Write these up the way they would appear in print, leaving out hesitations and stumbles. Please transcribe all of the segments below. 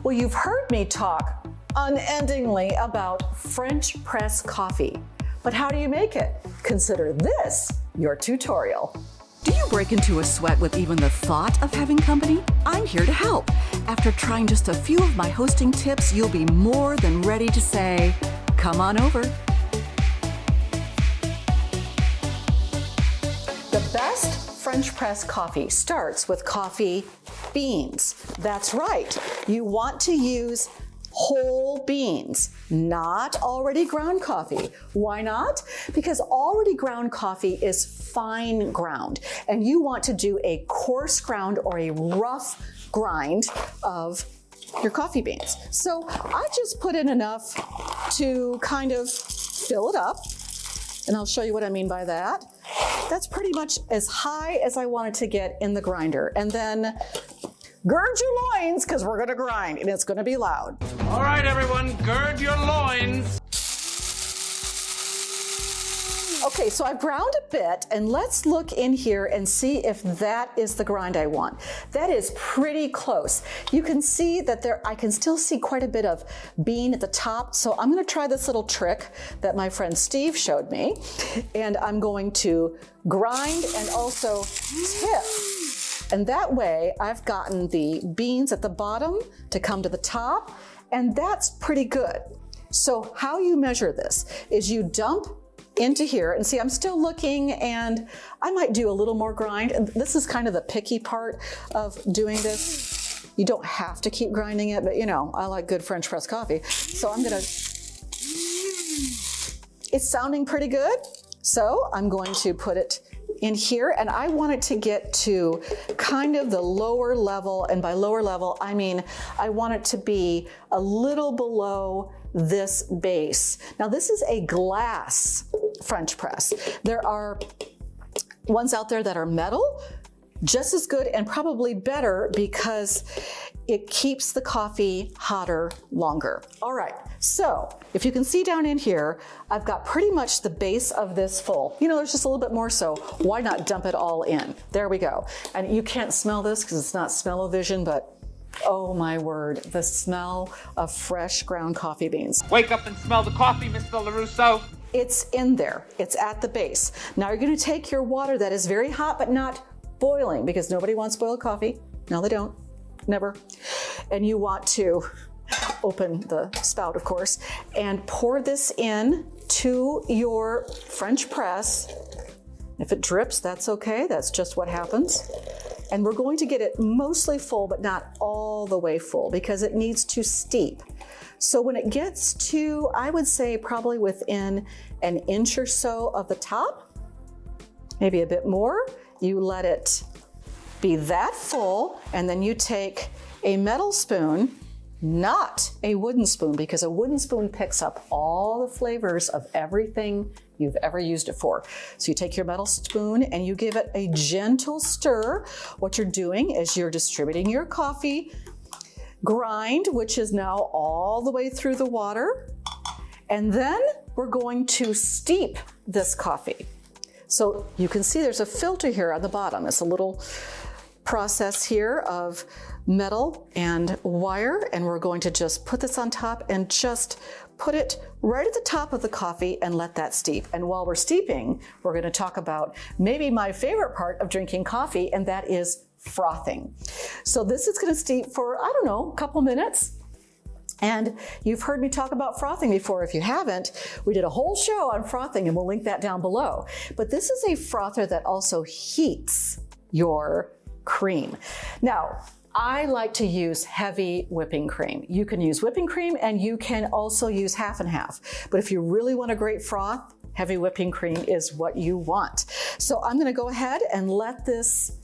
Well, you've heard me talk unendingly about French press coffee, but how do you make it? Consider this your tutorial. Do you break into a sweat with even the thought of having company? I'm here to help. After trying just a few of my hosting tips, you'll be more than ready to say, come on over. The best French press coffee starts with coffee beans. That's right. You want to use whole beans, not already ground coffee. Why not? Because already ground coffee is fine ground, and you want to do a coarse ground or a rough grind of your coffee beans. So I just put in enough to kind of fill it up, and I'll show you what I mean by that. That's pretty much as high as I wanted to get in the grinder. And then gird your loins, because we're gonna grind and it's gonna be loud. All right, everyone, gird your loins. Okay, so I've ground a bit, and let's look in here and see if that is the grind I want. That is pretty close. You can see that I can still see quite a bit of bean at the top, so I'm gonna try this little trick that my friend Steve showed me, and I'm going to grind and also tip. And that way, I've gotten the beans at the bottom to come to the top, and that's pretty good. So how you measure this is you dump into here, and see, I'm still looking, and I might do a little more grind. And this is kind of the picky part of doing this. You don't have to keep grinding it, but you know, I like good French press coffee. So it's sounding pretty good. So I'm going to put it in here, and I want it to get to kind of the lower level, and by lower level, I mean, I want it to be a little below this base. Now this is a glass French press. There are ones out there that are metal, just as good and probably better because it keeps the coffee hotter longer. All right, so if you can see down in here, I've got pretty much the base of this full. You know, there's just a little bit more, so why not dump it all in? There we go. And you can't smell this because it's not smell-o-vision, but oh my word, the smell of fresh ground coffee beans. Wake up and smell the coffee, Mr. LaRusso. It's in there, it's at the base. Now you're gonna take your water that is very hot but not boiling, because nobody wants boiled coffee. No, they don't, never. And you want to open the spout, of course, and pour this in to your French press. If it drips, that's okay, that's just what happens. And we're going to get it mostly full, but not all the way full, because it needs to steep. So when it gets to, I would say probably within an inch or so of the top, maybe a bit more, you let it be that full, and then you take a metal spoon, not a wooden spoon, because a wooden spoon picks up all the flavors of everything you've ever used it for. So you take your metal spoon and you give it a gentle stir. What you're doing is you're distributing your coffee grind, which is now all the way through the water. And then we're going to steep this coffee. So you can see there's a filter here on the bottom. It's a little process here of metal and wire, and we're going to just put this on top and just put it right at the top of the coffee and let that steep. And while we're steeping, we're going to talk about maybe my favorite part of drinking coffee, and that is frothing. So this is going to steep for, I don't know, a couple minutes. And you've heard me talk about frothing before. If you haven't, we did a whole show on frothing, and we'll link that down below. But this is a frother that also heats your cream. Now, I like to use heavy whipping cream. You can use whipping cream, and you can also use half and half. But if you really want a great froth, heavy whipping cream is what you want. So I'm going to go ahead and let this,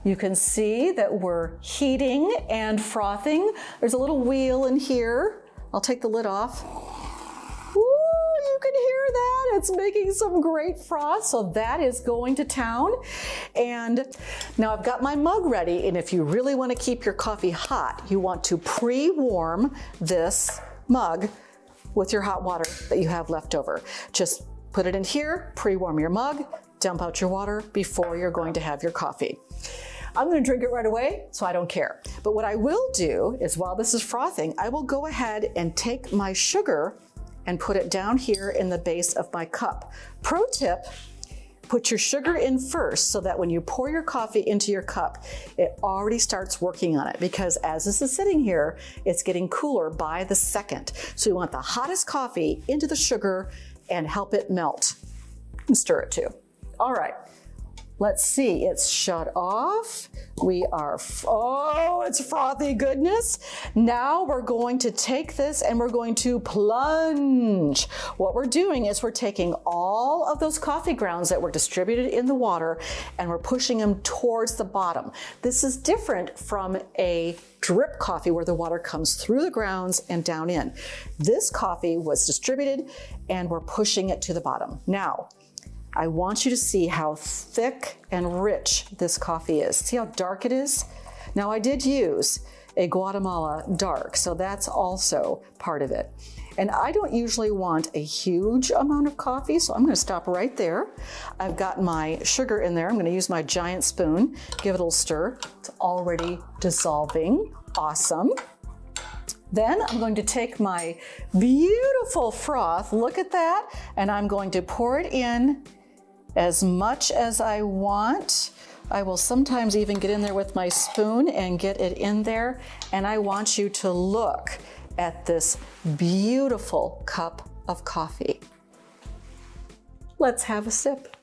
you can see that we're heating and frothing. There's a little wheel in here. I'll take the lid off. Woo, you can hear that. It's making some great froth. So that is going to town. And now I've got my mug ready. And if you really want to keep your coffee hot, you want to pre-warm this mug with your hot water that you have left over. Just put it in here, pre-warm your mug, dump out your water before you're going to have your coffee. I'm gonna drink it right away, so I don't care. But what I will do is while this is frothing, I will go ahead and take my sugar and put it down here in the base of my cup. Pro tip, put your sugar in first so that when you pour your coffee into your cup, it already starts working on it, because as this is sitting here, it's getting cooler by the second. So you want the hottest coffee into the sugar and help it melt. And stir it too. All right. Let's see, it's shut off. We are, oh, it's frothy goodness. Now we're going to take this and we're going to plunge. What we're doing is we're taking all of those coffee grounds that were distributed in the water and we're pushing them towards the bottom. This is different from a drip coffee where the water comes through the grounds and down in. This coffee was distributed and we're pushing it to the bottom. Now, I want you to see how thick and rich this coffee is. See how dark it is? Now I did use a Guatemala dark, so that's also part of it. And I don't usually want a huge amount of coffee, so I'm gonna stop right there. I've got my sugar in there. I'm gonna use my giant spoon, give it a little stir. It's already dissolving, awesome. Then I'm going to take my beautiful froth, look at that, and I'm going to pour it in as much as I want. I will sometimes even get in there with my spoon and get it in there. And I want you to look at this beautiful cup of coffee. Let's have a sip.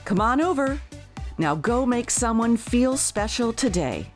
Come on over. Now go make someone feel special today.